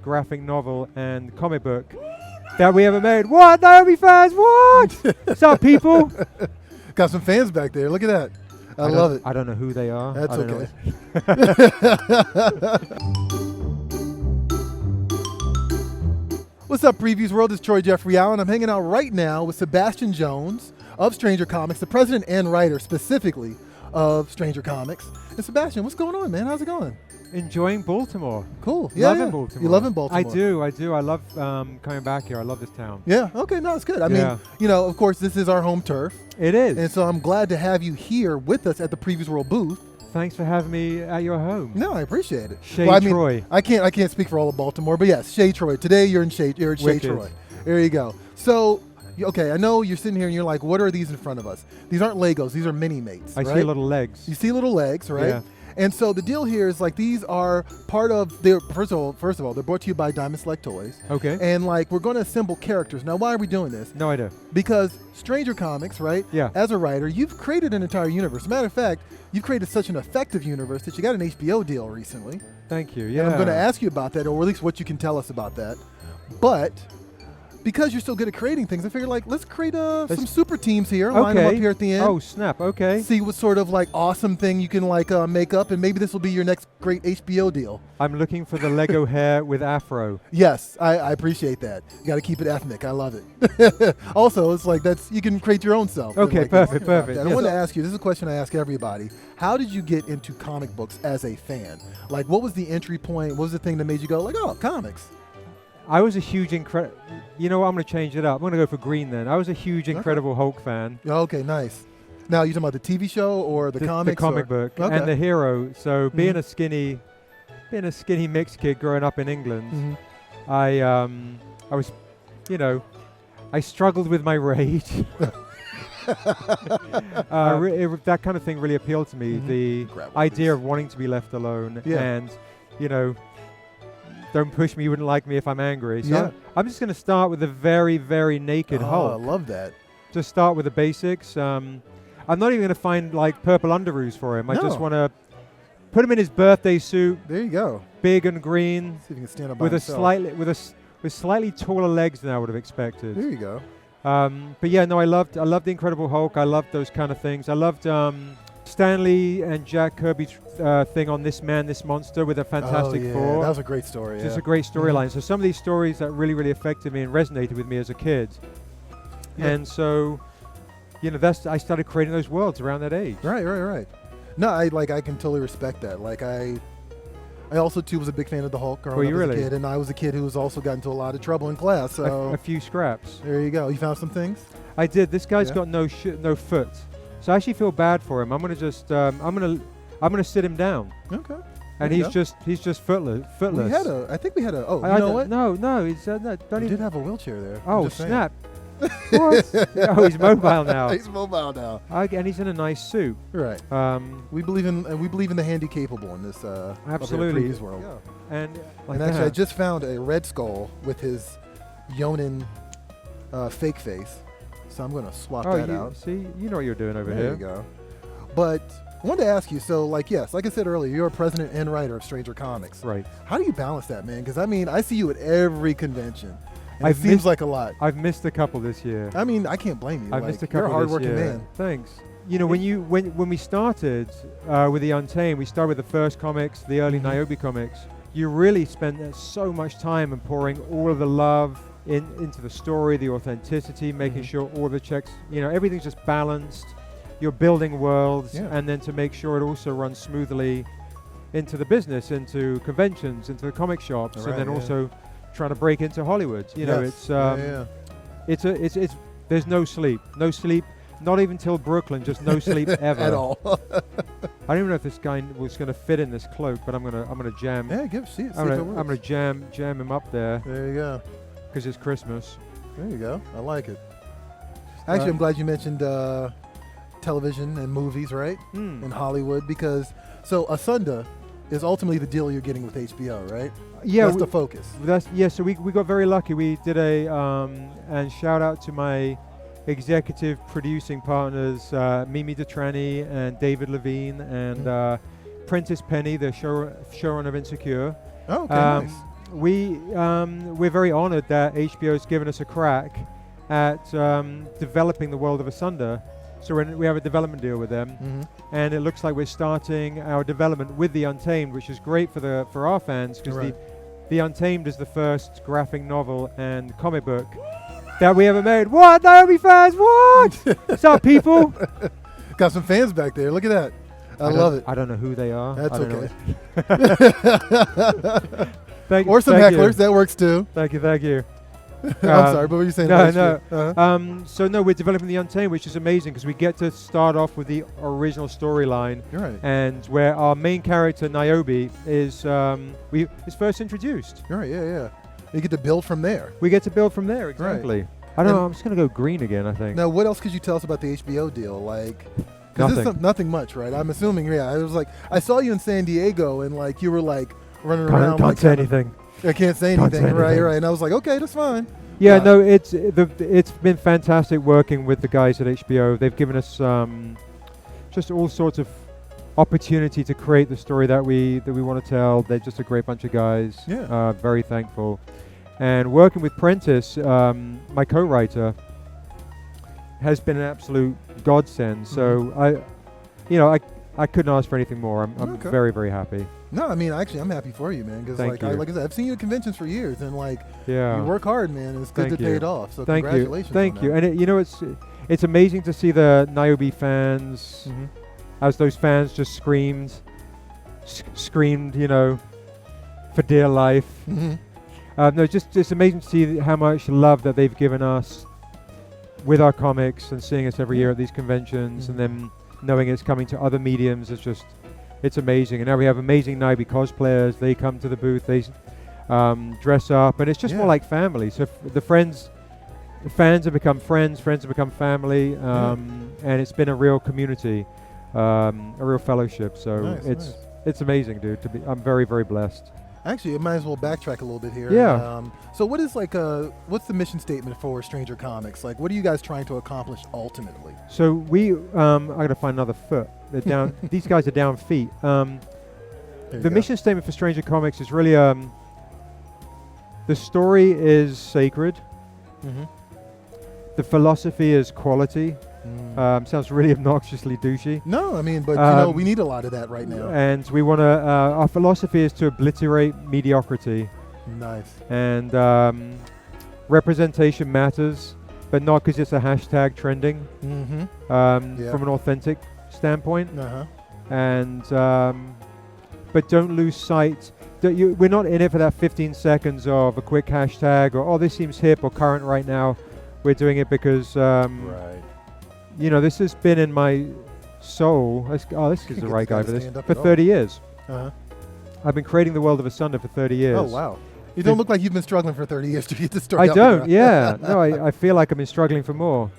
graphic novel and comic book that we ever made. What, Niobe fans? What? What's up, people? Got some fans back there. Look at that. I love it. I don't know who they are. That's okay. What's up, Previews World? It's Troy Jeffrey Allen. I'm hanging out right now with Sebastian Jones of Stranger Comics, the president and writer specifically of Stranger Comics. And Sebastian, what's going on, man? How's it going? Enjoying Baltimore. Cool. Loving Baltimore. You loving Baltimore? I do. I love coming back here. I love this town. Yeah. Okay. No, it's good. I mean, you know, of course, this is our home turf. It is. And so I'm glad to have you here with us at the Previews World booth. Thanks for having me at your home. No, I appreciate it. Shea Troy. I can't speak for all of Baltimore, but yes, Shea Troy. Today you're at Shea Troy. There you go. So, okay, I know you're sitting here and you're like, what are these in front of us? These aren't Legos. These are Minimates. I see little legs. You see little legs, right? Yeah. And so the deal here is like these are part of their first of all, they're brought to you by Diamond Select Toys. Okay. And like we're going to assemble characters. Now, why are we doing this? No idea. Because Stranger Comics, right? Yeah. As a writer, you've created an entire universe. As a matter of fact, you've created such an effective universe that you got an HBO deal recently. Thank you. Yeah. And I'm going to ask you about that, or at least what you can tell us about that. But because you're so good at creating things, I figured like let's create some super teams here. Line them up here at the end. Oh snap! Okay. See what sort of like awesome thing you can like make up, and maybe this will be your next great HBO deal. I'm looking for the Lego hair with afro. Yes, I appreciate that. You got to keep it ethnic. I love it. Also, it's like you can create your own self. Okay, like, perfect. I wanted to ask you. This is a question I ask everybody. How did you get into comic books as a fan? Like, what was the entry point? What was the thing that made you go like, oh, comics? I was a huge You know what? I'm going to change it up. I'm going to go for green then. I was a huge Incredible Hulk fan. Okay, nice. Now, you talking about the TV show or the comics? The comic book and the hero. So being a skinny mixed kid growing up in England, I was, I struggled with my rage. That kind of thing really appealed to me. The idea of wanting to be left alone and, don't push me, you wouldn't like me if I'm angry. So I'm just going to start with a very, very naked Hulk. I love that. Just start with the basics. I'm not even going to find like purple underoos for him. I just want to put him in his birthday suit. There you go. Big and green. See if you can stand up by himself. With slightly taller legs than I would have expected. There you go. But yeah, no, I loved the Incredible Hulk. I loved those kind of things. I loved Stanley and Jack Kirby's thing on This Man, This Monster with a Fantastic Four. That was a great story. Just a great storyline. So some of these stories that really, really affected me and resonated with me as a kid. And so, I started creating those worlds around that age. Right. No, I can totally respect that. Like I also too was a big fan of the Hulk growing up as a kid, and I was a kid who was also got into a lot of trouble in class. So a few scraps. There you go. You found some things? I did. This guy's got no foot. So I actually feel bad for him. I'm gonna just I'm gonna sit him down. Okay. And he's just footless. I think we had a. Oh, you know what? No. He's don't you did have a wheelchair there. Oh snap! What? Oh, he's mobile now. He's mobile now. And he's in a nice suit. Right. We believe in the handy capable in this. Absolutely. Previous world. Yeah. And actually, I just found a Red Skull with his Yonin fake face. So I'm going to swap that out. See, you know what you're doing over here. There you go. But I wanted to ask you, so like I said earlier, you're a president and writer of Stranger Comics. Right. How do you balance that, man? Because I see you at every convention. And it seems like a lot. I've missed a couple this year. I mean, I can't blame you. I've missed a couple You're a this year. hardworking man. Thanks. When we started with the Untamed, we started with the first comics, the early Niobe comics. You really spent so much time and pouring all of the love into the story, the authenticity, making sure all the checks, everything's just balanced. You're building worlds, and then to make sure it also runs smoothly into the business, into conventions, into the comic shops, and then also trying to break into Hollywood. It's there's no sleep, not even till Brooklyn, just no sleep ever at all. I don't even know if this guy was going to fit in this cloak, but I'm gonna jam. Yeah, I'm gonna jam him up there. There you go. Because it's Christmas. There you go. I like it. Actually, I'm glad you mentioned television and movies, right? In Hollywood, because Asunda is ultimately the deal you're getting with HBO, right? Yeah, that's the focus. So we got very lucky. We did and shout out to my executive producing partners, Mimi Detrani and David Levine and Prentice Penny, the showrunner of Insecure. Oh, okay, nice. we're very honored that HBO has given us a crack at developing the world of Asunder. So we have a development deal with them, and it looks like we're starting our development with The Untamed, which is great for our fans, because the Untamed is the first graphic novel and comic book that we ever made. What, Niobe fans? What? What's up, people? Got some fans back there. Look at that. I love it. I don't know who they are. That's okay. Or some hecklers. That works too. Thank you. I'm sorry, but what were you saying? So we're developing The Untamed, which is amazing because we get to start off with the original storyline. You're right. And where our main character, Niobe, is first introduced. You're right, yeah. You get to build from there. We get to build from there, exactly. Right. I don't know, I'm just going to go green again, I think. Now, what else could you tell us about the HBO deal? Like, nothing. Nothing much, right? I'm assuming, yeah. It was like, I saw you in San Diego, and like, you were like running around. Can't say anything. I can't say anything, right? And I was like, okay, that's fine. Yeah, no, it's been fantastic working with the guys at HBO. They've given us just all sorts of opportunity to create the story that we want to tell. They're just a great bunch of guys. Yeah. Very thankful. And working with Prentice, my co-writer, has been an absolute godsend. So I couldn't ask for anything more. I'm very, very happy. No, I mean, actually, I'm happy for you, man. Because like I said, I've seen you at conventions for years, and like, you work hard, man. And it's good to pay it off. So congratulations. Thank you. And it's amazing to see the Niobe fans, as those fans just screamed, for dear life. No, just amazing to see how much love that they've given us with our comics and seeing us every year at these conventions, and then knowing it's coming to other mediums. It's amazing. And now we have amazing Niobe cosplayers. They come to the booth, they dress up, and it's just more like family. So the fans have become friends have become family, and it's been a real community, a real fellowship. So it's amazing, dude. I'm very, very blessed. Actually, I might as well backtrack a little bit here. Yeah. So what is what's the mission statement for Stranger Comics? Like, what are you guys trying to accomplish ultimately? So I gotta find another foot. They're down. These guys are down feet. The mission statement for Stranger Comics is really the story is sacred. The philosophy is quality. Sounds really obnoxiously douchey. No, I mean, but we need a lot of that right now. And we want to. Our philosophy is to obliterate mediocrity. Nice. And representation matters, but not because it's a hashtag trending. From an authentic standpoint. And but don't lose sight. We're not in it for that 15 seconds of a quick hashtag or this seems hip or current right now. We're doing it because this has been in my soul. This is the right guy for this. For 30 years. I've been creating the world of Asunder for 30 years. Oh, wow. You don't look like you've been struggling for 30 years to get this story. I don't, yeah. No, I feel like I've been struggling for more.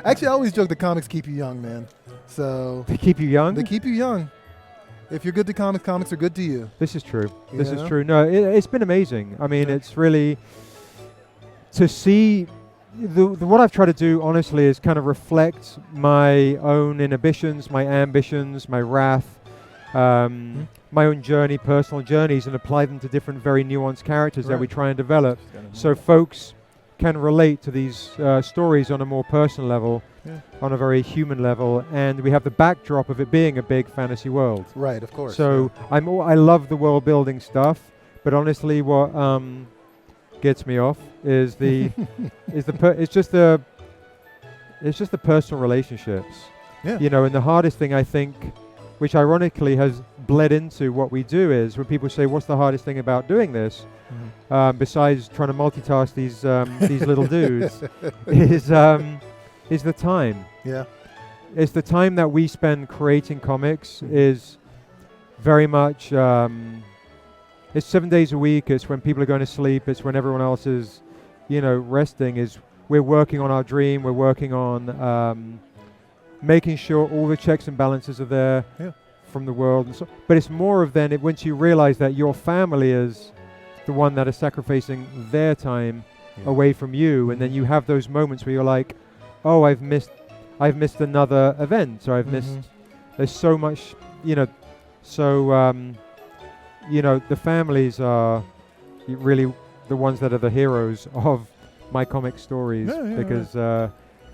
Actually, I always joke that comics keep you young, man. So they keep you young? They keep you young. If you're good to comics, comics are good to you. This is true. This is true. No, it's been amazing. I mean, it's really to see. What I've tried to do, honestly, is kind of reflect my own inhibitions, my ambitions, my wrath, my own journey, personal journeys, and apply them to different, very nuanced characters that we try and develop, so folks can relate to these stories on a more personal level, on a very human level, and we have the backdrop of it being a big fantasy world. Right, of course. So I love the world building stuff, but honestly, what gets me off is it's just the personal relationships. And the hardest thing, I think, which ironically has bled into what we do, is when people say, what's the hardest thing about doing this, besides trying to multitask these little dudes, is the time. It's the time that we spend creating comics is very much it's 7 days a week. It's when people are going to sleep. It's when everyone else is, resting. We're working on our dream. We're working on making sure all the checks and balances are there from the world. And so, but it's more of then once you realize that your family is the one that is sacrificing their time away from you, and then you have those moments where you're like, oh, I've missed another event, or I've missed. There's so much, the families are really the ones that are the heroes of my comic stories, because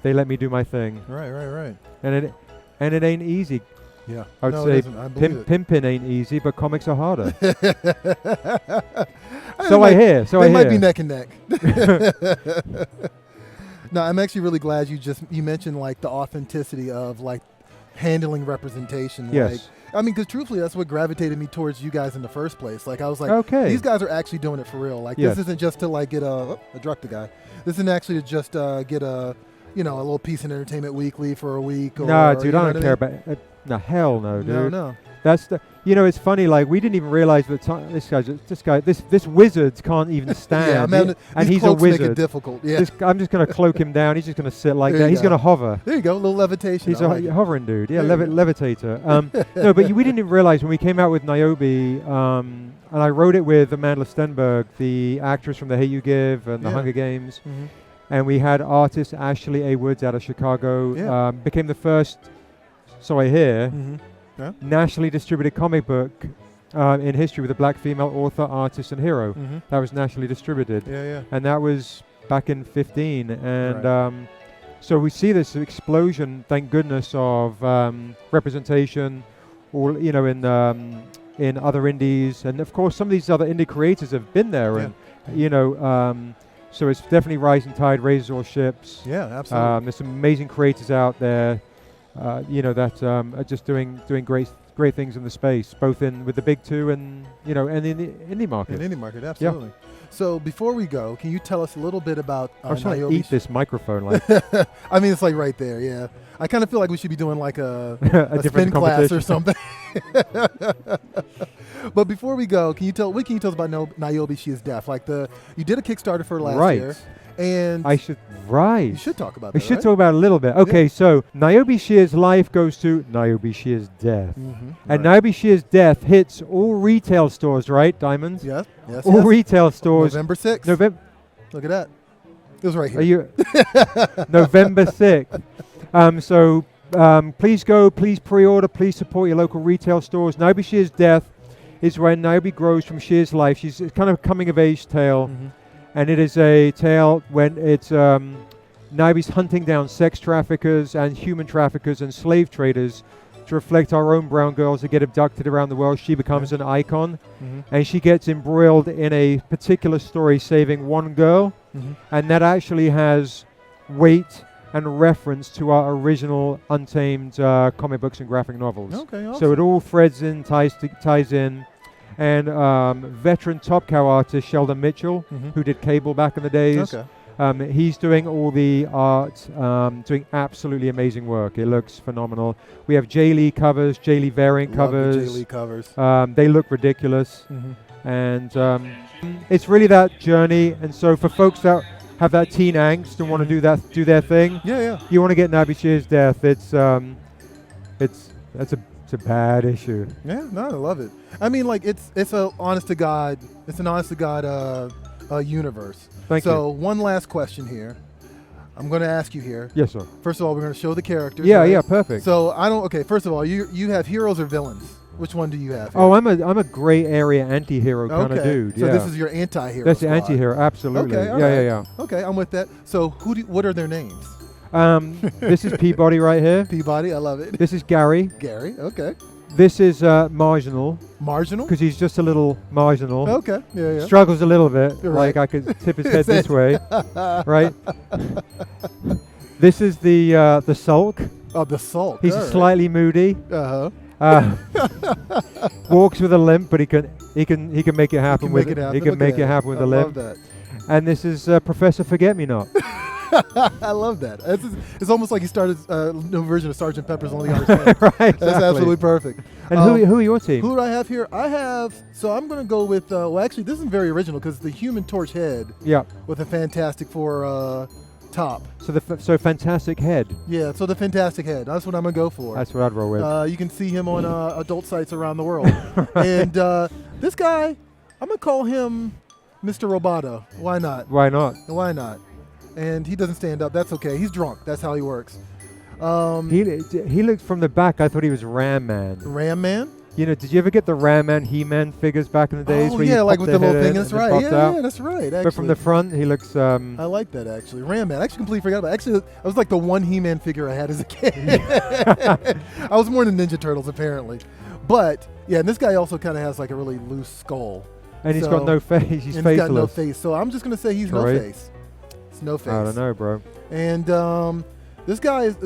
they let me do my thing. Right. And it ain't easy. Yeah. I would say pimping ain't easy, but comics are harder. So I hear. They might be neck and neck. No, I'm actually really glad you mentioned like the authenticity of like handling representation. Yes. Like, I mean, because truthfully, that's what gravitated me towards you guys in the first place. Like, I was like, okay, these guys are actually doing it for real. Like, this isn't just to like get I dropped the guy. This isn't actually to just get a little piece in Entertainment Weekly for a week. Or, no, dude, I don't care about it. No, hell no, dude. No. That's it's funny. Like, we didn't even realize at the time this wizard can't even stand. Yeah, man, and he's a wizard. Make it difficult. Yeah. I'm just going to cloak him down. He's just going to sit like that. He's going to hover. There you go, a little levitation. He's a hovering dude. Yeah, levitator. No, but we didn't even realize when we came out with Niobe, and I wrote it with Amanda Stenberg, the actress from The Hate You Give and The Hunger Games. Mm-hmm. And we had artist Ashley A. Woods out of Chicago. Became the first, so I hear, nationally distributed comic book in history with a black female author, artist, and hero. Mm-hmm. That was nationally distributed. Yeah. And that was back in 15. And so we see this explosion, thank goodness, of representation, all in other indies. And of course, some of these other indie creators have been there. And, so it's definitely rising tide raises all ships. Yeah, absolutely. There's some amazing creators out there, that are just doing great things in the space, both with the big two and and in the indie market. In the indie market, absolutely. Yeah. So before we go, can you tell us a little bit about I'm trying to eat this microphone. Like, I mean, it's like right there. Yeah, I kind of feel like we should be doing like a different spin class or something. But before we go, what can you tell us about Niobe? She is Deaf. Like you did a Kickstarter for last year, and you should talk about that. We should talk about it a little bit. Okay, so Niobe Shear's life goes to Niobe Shear's death, and Niobe Shear's death hits all retail stores, right? Diamonds. Yes. All retail stores. November 6th. Look at that. It was right here. Are you November 6th? So please go, please pre-order, please support your local retail stores. Niobe Shear's death is when Niobe grows from Shear's life. She's kind of a coming-of-age tale, and it is a tale when it's Niobe's hunting down sex traffickers and human traffickers and slave traders to reflect our own brown girls that get abducted around the world. She becomes an icon, and she gets embroiled in a particular story saving one girl, and that actually has weight and reference to our original Untamed comic books and graphic novels. Okay, awesome. So it all threads in, ties in. And veteran Top Cow artist Sheldon Mitchell, who did Cable back in the days, he's doing all the art, doing absolutely amazing work. It looks phenomenal. We have Jay Lee covers, Jay Lee variant covers. Jay Lee covers. They look ridiculous. And it's really that journey. And so for folks that have that teen angst and want to do their thing, you want to get Niobe Shear's death. It's a bad issue. Yeah, no, I love it. I mean, like it's an honest to God universe. Thank you. So one last question here. I'm going to ask you here. Yes, sir. First of all, we're going to show the characters. Yeah, right? perfect. So first of all, you have heroes or villains? Which one do you have here? Oh, I'm a gray area anti-hero kind of dude. So this is your anti-hero. That's the anti-hero, absolutely. Okay, yeah. Okay, I'm with that. So what are their names? This is Peabody right here. Peabody, I love it. This is Gary. Gary, okay. This is Marginal. Marginal? Because he's just a little marginal. Okay, yeah. Struggles a little bit. Right. Like I could tip his head this way. Right? This is the Sulk. Oh, the Sulk. He's slightly moody. Uh-huh. Walks with a limp, but he can make it happen with it. He can make it happen with a limp. I love that. And this is Professor Forget-Me-Not. I love that. It's almost like he started a new version of Sgt. Pepper's Lonely Hearts Club. Right, exactly. That's absolutely perfect. And who are your team? Who do I have here? So I'm going to go with, actually, this isn't very original because the Human Torch head with a Fantastic Four top. So Fantastic Head. Yeah, so the Fantastic Head. That's what I'm going to go for. That's what I'd roll with. You can see him on adult sites around the world. Right. And this guy, I'm going to call him Mr. Roboto. Why not? Why not? Why not? And he doesn't stand up. That's okay. He's drunk. That's how he works. He looked from the back. I thought he was Ram Man. Ram Man? You know, did you ever get the Ram Man, He-Man figures back in the days? Oh where yeah, you like pop with the their little head thing. in That's and it right. pops Yeah, out? yeah, that's right. Actually. But from the front, he looks. I like that actually. Ram Man. I actually completely forgot about it. Actually, that was like the one He-Man figure I had as a kid. I was more into Ninja Turtles apparently. But yeah, and this guy also kind of has like a really loose skull. And he's got no face. He's and faceless. He's got no face. So I'm just gonna say he's no face. It's no face. I don't know, bro. And this guy is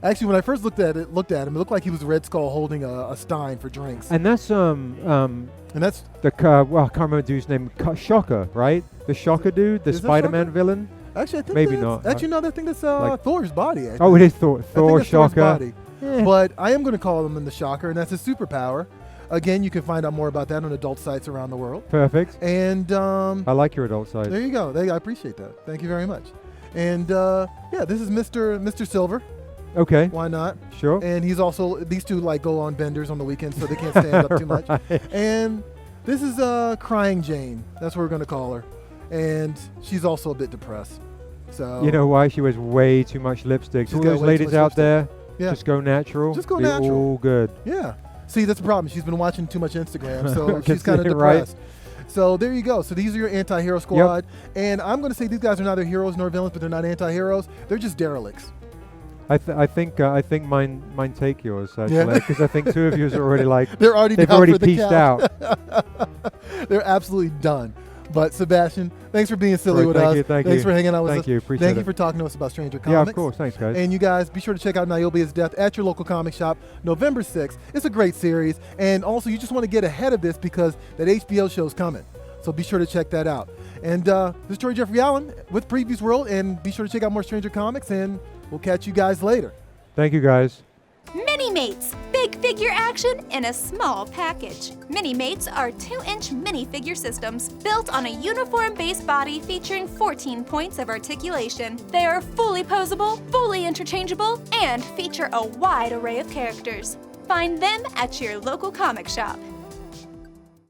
actually, when I first looked at him, it looked like he was Red Skull holding a stein for drinks. And that's and that's the well, I can't remember the dude's name. Shocker, right? The Shocker dude, the Spider-Man villain. Actually, I think maybe that's, not. Actually, no, I think that's like, Thor's body. Oh, it is Thor. Thor, Thor's Shocker. body. But I am going to call him the Shocker, and that's his superpower. Again, you can find out more about that on adult sites around the world. Perfect. And I like your adult site. There you go. I appreciate that. Thank you very much. And yeah, this is Mr. Silver. Okay. Why not? Sure. And he's also, these two like go on benders on the weekends, so they can't stand up too much. And this is Crying Jane. That's what we're going to call her. And she's also a bit depressed. So you know why? She wears way too much lipstick. All those ladies out there, just go natural. Just go Be natural. all good. Yeah. See, that's the problem. She's been watching too much Instagram, so she's Get kind of it depressed. right. So there you go. So these are your anti-hero squad. And I'm going to say these guys are neither heroes nor villains, but they're not anti-heroes. They're just derelicts. I think mine take yours actually, because I think two of yours are already like they've already pieced out. They're absolutely done. But Sebastian, thanks for being silly with us. Thanks for hanging out with us. Thank you. Appreciate it. Thank you for talking to us about Stranger Comics. Yeah, of course. Thanks, guys. And you guys, be sure to check out Niobe is Death at your local comic shop November 6th. It's a great series. And also, you just want to get ahead of this because that HBO show's coming. So be sure to check that out. And this is Troy Jeffrey Allen with Previews World. And be sure to check out more Stranger Comics. And we'll catch you guys later. Thank you, guys. Minimates, big figure action in a small package. Minimates are 2-inch minifigure systems built on a uniform base body featuring 14 points of articulation. They are fully posable, fully interchangeable, and feature a wide array of characters. Find them at your local comic shop.